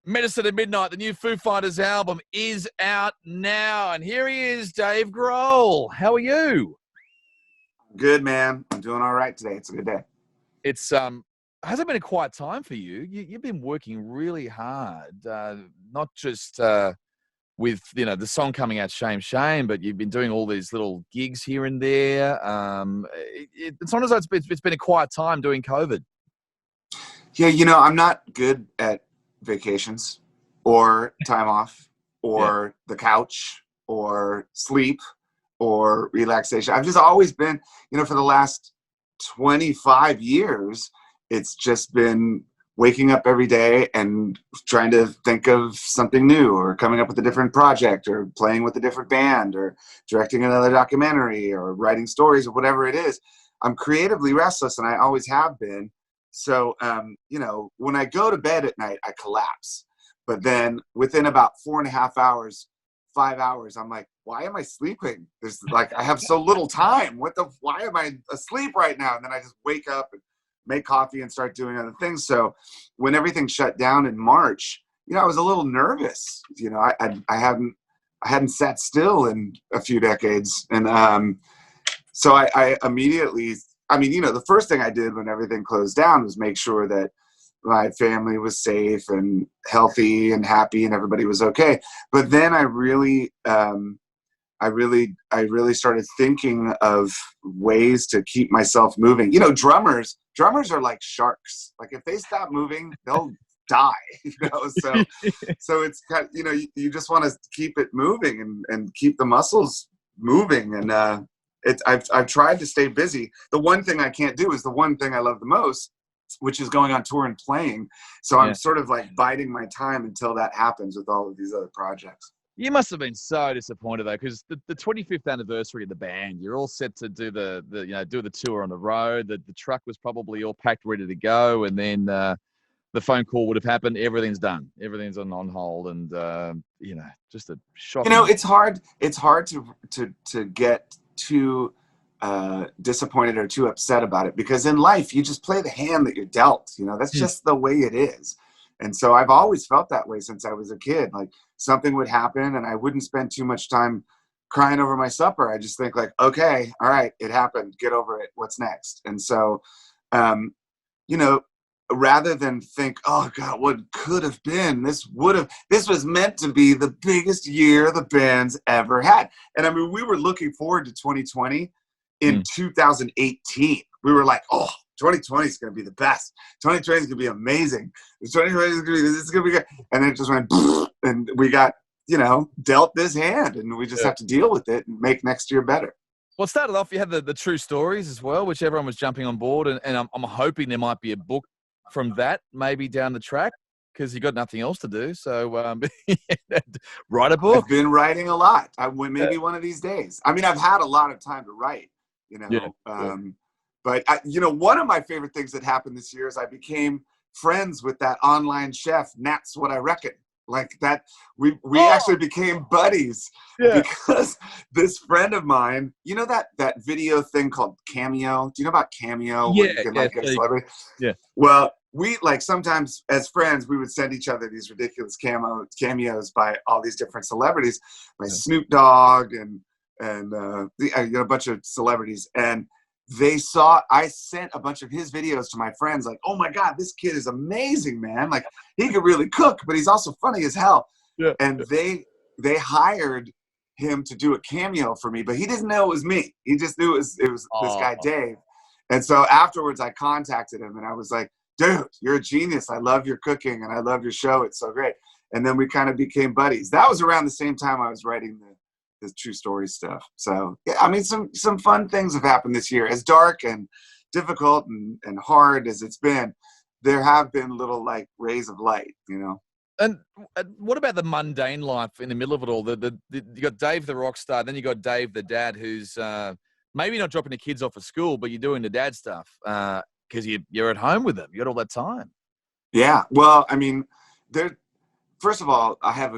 Medicine at Midnight, the new Foo Fighters album, is out now. And here he is, Dave Grohl. How are you? Good, man. I'm doing all right today. It's a good day. It's hasn't been a quiet time for you. You've been working really hard, not just with the song coming out, Shame, Shame, but you've been doing all these little gigs here and there. It's almost like it's been a quiet time doing COVID. Yeah, I'm not good at vacations or time off or the couch or sleep or relaxation. I've just always been, for the last 25 years, it's just been waking up every day and trying to think of something new or coming up with a different project or playing with a different band or directing another documentary or writing stories or whatever it is. I'm creatively restless, and I always have been. So, when I go to bed at night, I collapse. But then within about 4.5 hours, 5 hours, I'm like, why am I sleeping? I have so little time. Why am I asleep right now? And then I just wake up and make coffee and start doing other things. So when everything shut down in March, I was a little nervous. I hadn't sat still in a few decades. And so I immediately, the first thing I did when everything closed down was make sure that my family was safe and healthy and happy and everybody was okay. But then I really started thinking of ways to keep myself moving. Drummers are like sharks. Like if they stop moving, they'll die. So it's kind of, you just want to keep it moving and keep the muscles moving. And I've tried to stay busy. The one thing I can't do is the one thing I love the most, which is going on tour and playing. So I'm sort of like biding my time until that happens with all of these other projects. You must have been so disappointed though, because the 25th anniversary of the band, you're all set to do the tour on the road. The truck was probably all packed, ready to go, and then the phone call would have happened. Everything's done. Everything's on hold, and just a shock. It's hard. It's hard to get too disappointed or too upset about it, because in life you just play the hand that you're dealt. That's just the way it is. And so I've always felt that way since I was a kid. Like something would happen and I wouldn't spend too much time crying over my supper. I just think like, okay, all right, it happened. Get over it. What's next? And so, rather than think, oh God, what could have been, this was meant to be the biggest year the band's ever had. And we were looking forward to 2020 in 2018. We were like, oh, 2020 is going to be the best. 2020 is going to be amazing. 2020 is going to be, this is going to be good. And then it just went, and we got, dealt this hand, and we just have to deal with it and make next year better. Well, it started off, you had the true stories as well, which everyone was jumping on board. And I'm hoping there might be a book from that maybe down the track, because you got nothing else to do. So write a book. I've been writing a lot. Maybe one of these days. I've had a lot of time to write, But one of my favorite things that happened this year is I became friends with that online chef, Nat's What I Reckon. Like that, we actually became buddies because this friend of mine, that video thing called Cameo. Do you know about Cameo? Yeah, where you can get a celebrity. Yeah. Well, we sometimes as friends we would send each other these ridiculous cameos by all these different celebrities, by Snoop Dogg and a bunch of celebrities. And I sent a bunch of his videos to my friends, like, oh my God, this kid is amazing, man. Like he could really cook, but he's also funny as hell. Yeah. And they hired him to do a cameo for me, but he didn't know it was me. He just knew it was this guy, Dave. And so afterwards I contacted him and I was like, dude, you're a genius. I love your cooking and I love your show. It's so great. And then we kind of became buddies. That was around the same time I was writing the true story stuff. So yeah, some fun things have happened this year. As dark and difficult and hard as it's been, there have been little like rays of light, And what about the mundane life in the middle of it all? You got Dave the rock star, then you got Dave the dad, who's maybe not dropping the kids off at school, but you're doing the dad stuff because you're at home with them. You got all that time. Yeah, well, first of all, I have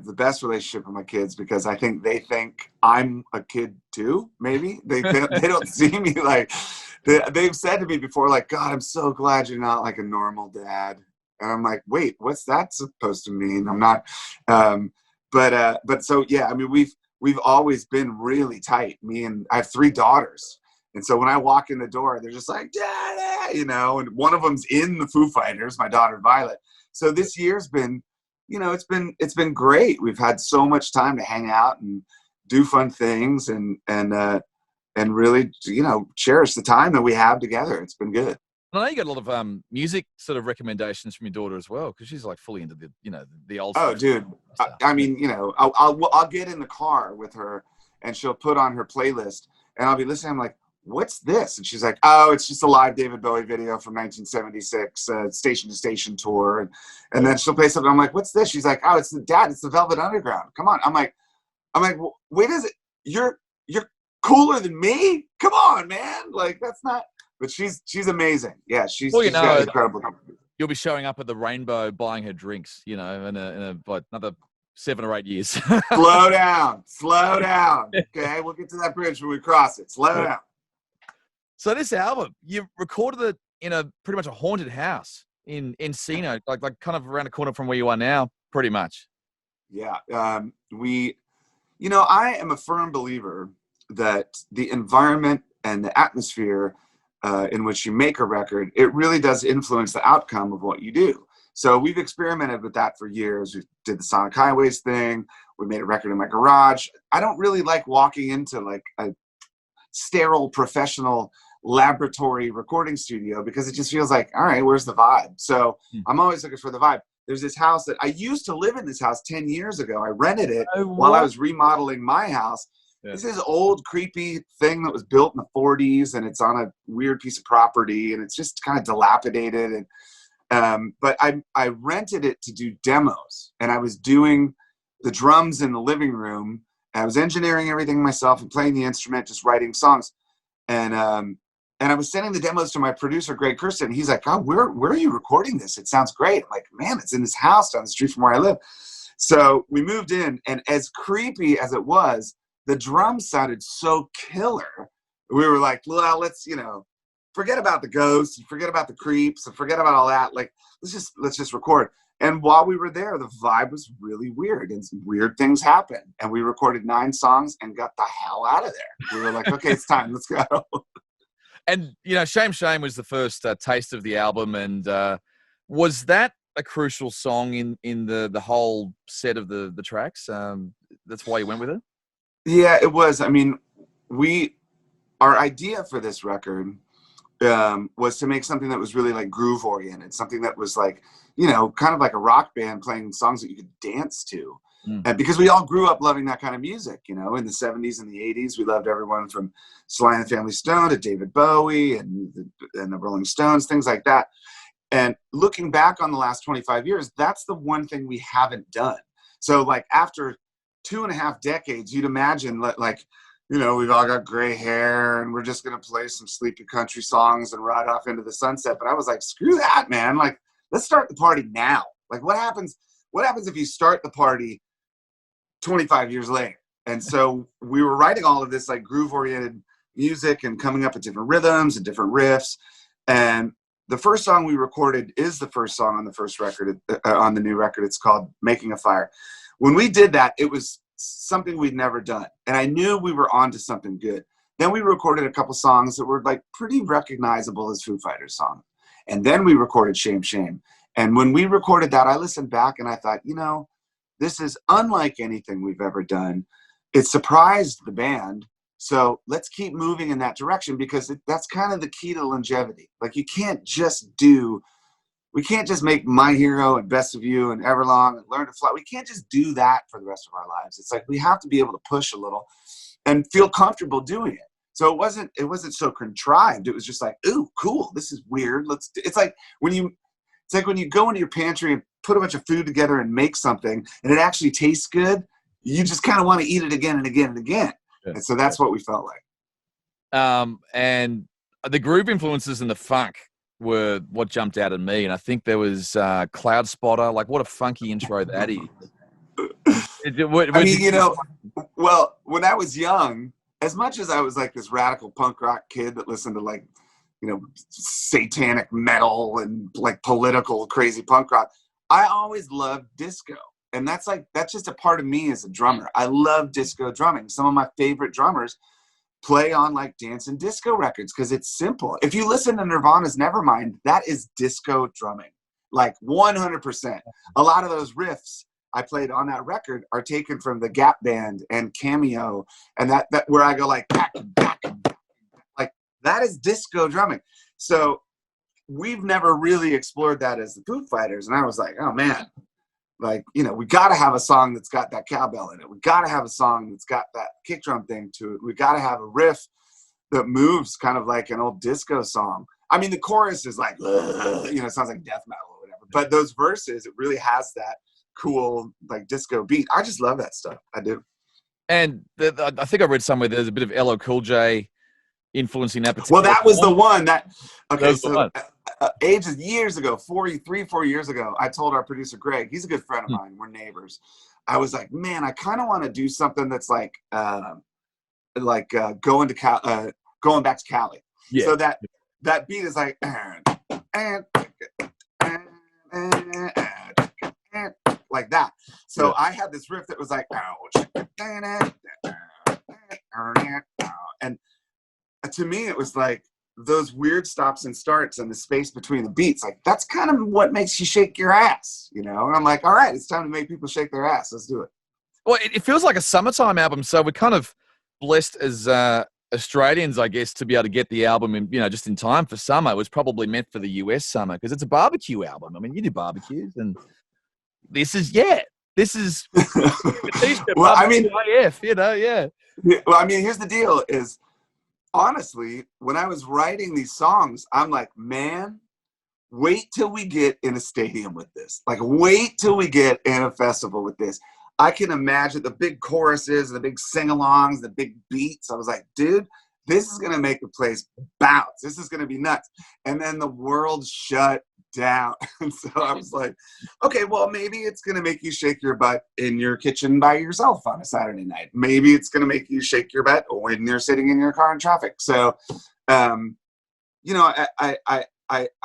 the best relationship with my kids because I think they think I'm a kid too. Maybe they don't see me like they've said to me before, like, God, I'm so glad you're not like a normal dad. And I'm like, wait, what's that supposed to mean? I'm not, but so, yeah, I mean, we've always been really tight. I have 3 daughters. And so when I walk in the door, they're just like, Daddy, and one of them's in the Foo Fighters, my daughter, Violet. So this year's been, it's been great. We've had so much time to hang out and do fun things and really, cherish the time that we have together. It's been good. I know you got a lot of music sort of recommendations from your daughter as well, because she's like fully into the old Oh, stuff. dude. I mean, I'll get in the car with her and she'll put on her playlist and I'll be listening. I'm like, what's this? And she's like, oh, it's just a live David Bowie video from 1976, Station to Station tour. And then she'll play something. I'm like, what's this? She's like, oh, it's the Velvet Underground. Come on. I'm like, well, wait, is it? You're cooler than me? Come on, man. Like, that's not. But she's amazing. Yeah, she's got incredible. You'll be showing up at the Rainbow buying her drinks, in another 7 or 8 years. Slow down. Okay, we'll get to that bridge when we cross it. Slow down. So this album, you recorded it in a pretty much a haunted house in Encino, like kind of around the corner from where you are now, pretty much. Yeah, I am a firm believer that the environment and the atmosphere in which you make a record, it really does influence the outcome of what you do. So we've experimented with that for years. We did the Sonic Highways thing. We made a record in my garage. I don't really like walking into like a sterile professional laboratory recording studio because it just feels like, all right, where's the vibe? So I'm always looking for the vibe. There's this house that I used to live in this house 10 years ago. I rented it while I was remodeling my house. Yeah. This is old, creepy thing that was built in the 40s, and it's on a weird piece of property, and it's just kind of dilapidated. And but I rented it to do demos, and I was doing the drums in the living room. I was engineering everything myself and playing the instrument, just writing songs. And I was sending the demos to my producer, Greg Kirsten. He's like, "Oh, where are you recording this? It sounds great." I'm like, "Man, it's in this house down the street from where I live." So we moved in, and as creepy as it was, the drums sounded so killer. We were like, well, let's, forget about the ghosts, and forget about the creeps, and forget about all that. Like, let's just record. And while we were there, the vibe was really weird, and some weird things happened. And we recorded 9 songs and got the hell out of there. We were like, okay, it's time, let's go. And Shame Shame was the first taste of the album, and was that a crucial song in the whole set of the tracks? That's why you went with it? Yeah, it was. I mean, our idea for this record was to make something that was really like groove oriented, something that was like, kind of like a rock band playing songs that you could dance to. And because we all grew up loving that kind of music, in the 70s and the 80s, we loved everyone from Sly and the Family Stone to David Bowie and the Rolling Stones, things like that. And looking back on the last 25 years, that's the one thing we haven't done. So like after 2.5 decades, you'd imagine like, we've all got gray hair and we're just going to play some sleepy country songs and ride off into the sunset. But I was like, screw that, man. Like, let's start the party now. Like, what happens if you start the party 25 years later? And so we were writing all of this like groove oriented music and coming up with different rhythms and different riffs. And the first song we recorded is the first song on the first record, on the new record. It's called Making a Fire. When we did that, it was something we'd never done. And I knew we were onto something good. Then we recorded a couple songs that were like pretty recognizable as Foo Fighters songs. And then we recorded Shame Shame. And when we recorded that, I listened back and I thought, this is unlike anything we've ever done. It surprised the band. So let's keep moving in that direction because that's kind of the key to longevity. Like we can't just make My Hero and Best of You and Everlong and Learn to Fly. We can't just do that for the rest of our lives. It's like we have to be able to push a little and feel comfortable doing it. So it wasn't so contrived. It was just like, ooh, cool. This is weird. It's like when you go into your pantry and put a bunch of food together and make something and it actually tastes good. You just kind of want to eat it again and again and again. Yeah. And so that's what we felt like. And the groove influences and the funk were what jumped out at me. And I think there was Cloud Spotter. Like, what a funky intro that is. Well, when I was young, as much as I was like this radical punk rock kid that listened to like satanic metal and like political crazy punk rock. I always loved disco. And that's just a part of me as a drummer. I love disco drumming. Some of my favorite drummers play on like dance and disco records because it's simple. If you listen to Nirvana's Nevermind, that is disco drumming, like 100%. A lot of those riffs I played on that record are taken from the Gap Band and Cameo, and that where I go like back, like that is disco drumming. So we've never really explored that as the Foo Fighters, and I was like, oh man, like, we got to have a song that's got that cowbell in it. We got to have a song that's got that kick drum thing to it. We got to have a riff that moves kind of like an old disco song. I mean, the chorus is like, it sounds like death metal or whatever. But those verses, it really has that cool, like, disco beat. I just love that stuff. I do. And I think I read somewhere there's a bit of LL Cool J influencing that particular. Well, that was the one that. Okay, so years ago, 4 years ago, I told our producer Greg, he's a good friend of mine, we're neighbors. I was like, man, I kind of want to do something that's like going back to Cali. Yeah. So that beat is like like that. So I had this riff that was like, and to me it was like those weird stops and starts and the space between the beats, like that's kind of what makes you shake your ass, And I'm like, all right, it's time to make people shake their ass. Let's do it. Well, it feels like a summertime album, so we're kind of blessed as Australians, I guess, to be able to get the album in, just in time for summer. It was probably meant for the US summer because it's a barbecue album. I mean, you do barbecues, and this is. Well, I mean, AF, Well, I mean, here's the deal: is honestly, when I was writing these songs, I'm like, man, wait till we get in a stadium with this. Like, wait till we get in a festival with this. I can imagine the big choruses, the big sing-alongs, the big beats. I was like, dude, this is going to make the place bounce. This is going to be nuts. And then the world shut down. And so I was like, okay, well, maybe it's going to make you shake your butt in your kitchen by yourself on a Saturday night. Maybe it's going to make you shake your butt when you're sitting in your car in traffic. So, I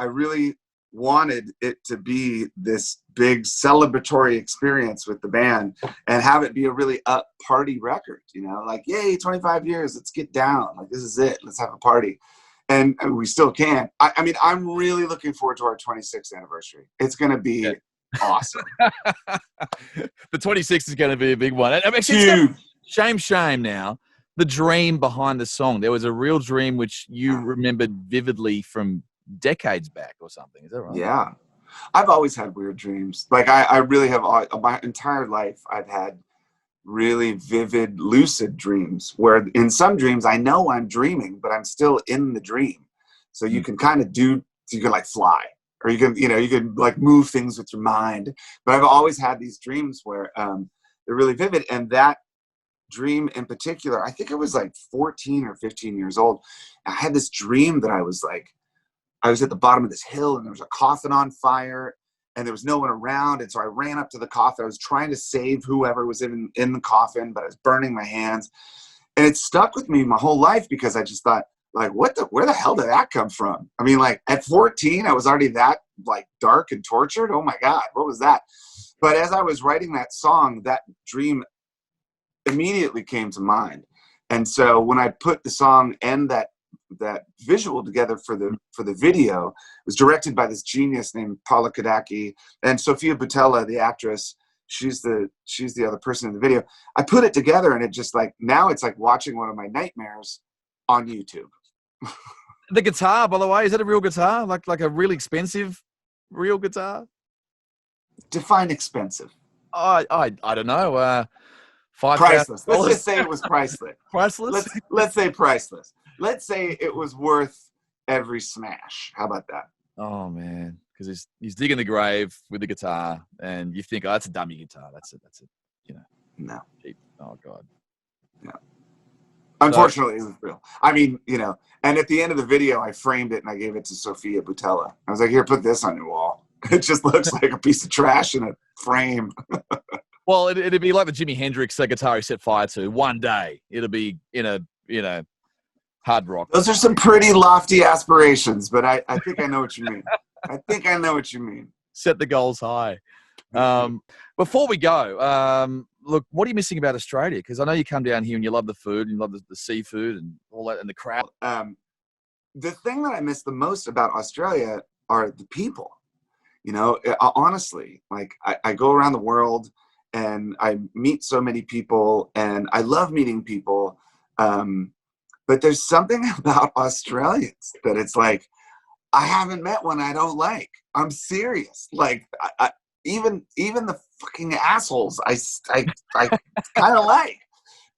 really wanted it to be this big celebratory experience with the band and have it be a really up party record, like, yay, 25 years, let's get down. Like, this is it. Let's have a party. And we still can. I mean, I'm really looking forward to our 26th anniversary. It's going to be awesome. The 26th is going to be a big one. I'm actually shame now. The dream behind the song. There was a real dream which you remembered vividly from decades back or something. Is that right? Yeah. I've always had weird dreams. Like I really have, my entire life I've had really vivid, lucid dreams where in some dreams I know I'm dreaming, but I'm still in the dream. So you can kind of you can like fly, or you can like move things with your mind. But I've always had these dreams where they're really vivid. And that dream in particular, I think I was like 14 or 15 years old. I had this dream that I was at the bottom of this hill and there was a coffin on fire and there was no one around. And so I ran up to the coffin. I was trying to save whoever was in the coffin, but I was burning my hands. And it stuck with me my whole life because I just thought, like, where the hell did that come from? I mean, like at 14, I was already that like dark and tortured. Oh my God, what was that? But as I was writing that song, that dream immediately came to mind. And so when I put the song and that visual together for the video, it was directed by this genius named Paula Kodaki, and Sofia Boutella, the actress, she's the other person in the video. I put it together and it just like, now it's like watching one of my nightmares on YouTube. The guitar, by the way, is that a real guitar? Like a really expensive real guitar? Define expensive. I don't know. Priceless. Let's just say it was priceless. Priceless? Let's say priceless. Let's say it was worth every smash. How about that? Oh man, because he's digging the grave with the guitar, and you think, oh, that's a dummy guitar. That's it. No. Cheap. Oh God. No. Unfortunately, it was real. I mean, and at the end of the video, I framed it and I gave it to Sofia Boutella. I was like, here, put this on your wall. It just looks like a piece of trash in a frame. Well, it'd be like the Jimi Hendrix guitar he set fire to. One day, it'll be in a Hard rock. Those are some pretty lofty aspirations, but I think I know what you mean. I think I know what you mean. Set the goals high. Before we go, look, what are you missing about Australia? Because I know you come down here and you love the food and you love the seafood and all that and the crowd. The thing that I miss the most about Australia are the people. You know, honestly, like I go around the world and I meet so many people and I love meeting people. But there's something about Australians that it's like, I haven't met one I don't like. I'm serious. Like, even the fucking assholes, I kind of like.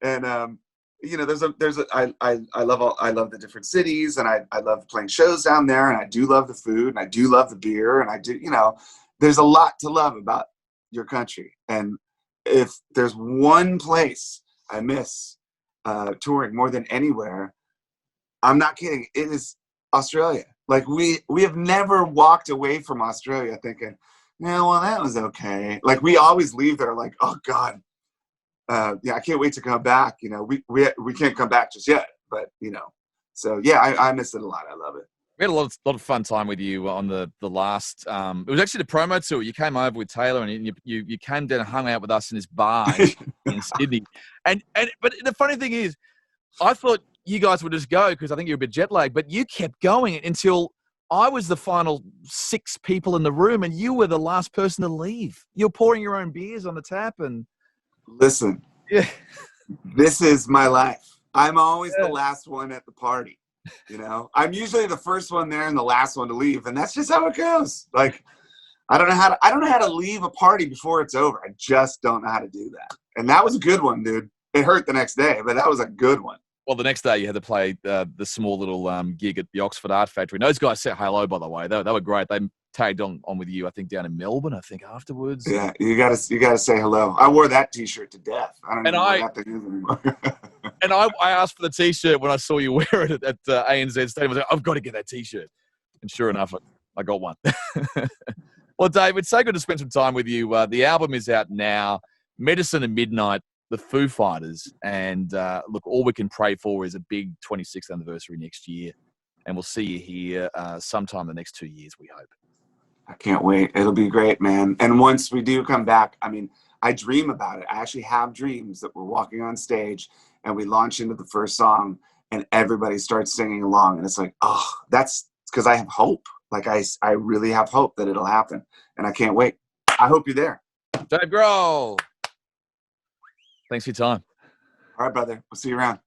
And you know, I love the different cities, and I love playing shows down there, and I do love the food, and I do love the beer, and I do, you know, there's a lot to love about your country. And if there's one place I miss touring more than anywhere, I'm not kidding, it is Australia. Like we have never walked away from Australia thinking, yeah, well, that was okay. Like we always leave there like, oh God, yeah, I can't wait to come back. You know, we can't come back just yet, but you know, so yeah, I miss it a lot. I love it. We had a lot of fun time with you on the last. It was actually the promo tour. You came over with Taylor, and you came down and hung out with us in this bar in Sydney. But the funny thing is, I thought you guys would just go because I think you're a bit jet lagged, but you kept going until I was the final 6 people in the room, and you were the last person to leave. You're pouring your own beers on the tap, and listen, yeah, this is my life. I'm always the last one at the party. You know, I'm usually the first one there and the last one to leave, and that's just how it goes. Like, I don't know how to leave a party before it's over. I just don't know how to do that. And that was a good one, dude. It hurt the next day, but that was a good one. Well, the next day you had to play the small little gig at the Oxford Art Factory. And those guys said hello, by the way. They were great. They tagged on with you, I think, down in Melbourne, I think, afterwards. Yeah, you gotta say hello. I wore that T-shirt to death. I don't even know what that thing is anymore. And I asked for the T-shirt when I saw you wear it at ANZ Stadium. I was like, I've got to get that T-shirt. And sure enough, I got one. Well, Dave, it's so good to spend some time with you. The album is out now, Medicine at Midnight, the Foo Fighters. And look, all we can pray for is a big 26th anniversary next year. And we'll see you here sometime in the next 2 years, we hope. I can't wait. It'll be great, man. And once we do come back, I mean, I dream about it. I actually have dreams that we're walking on stage and we launch into the first song and everybody starts singing along. And it's like, oh, that's because I have hope. Like I really have hope that it'll happen. And I can't wait. I hope you're there. Dave Grohl. Thanks for your time. All right, brother. We'll see you around.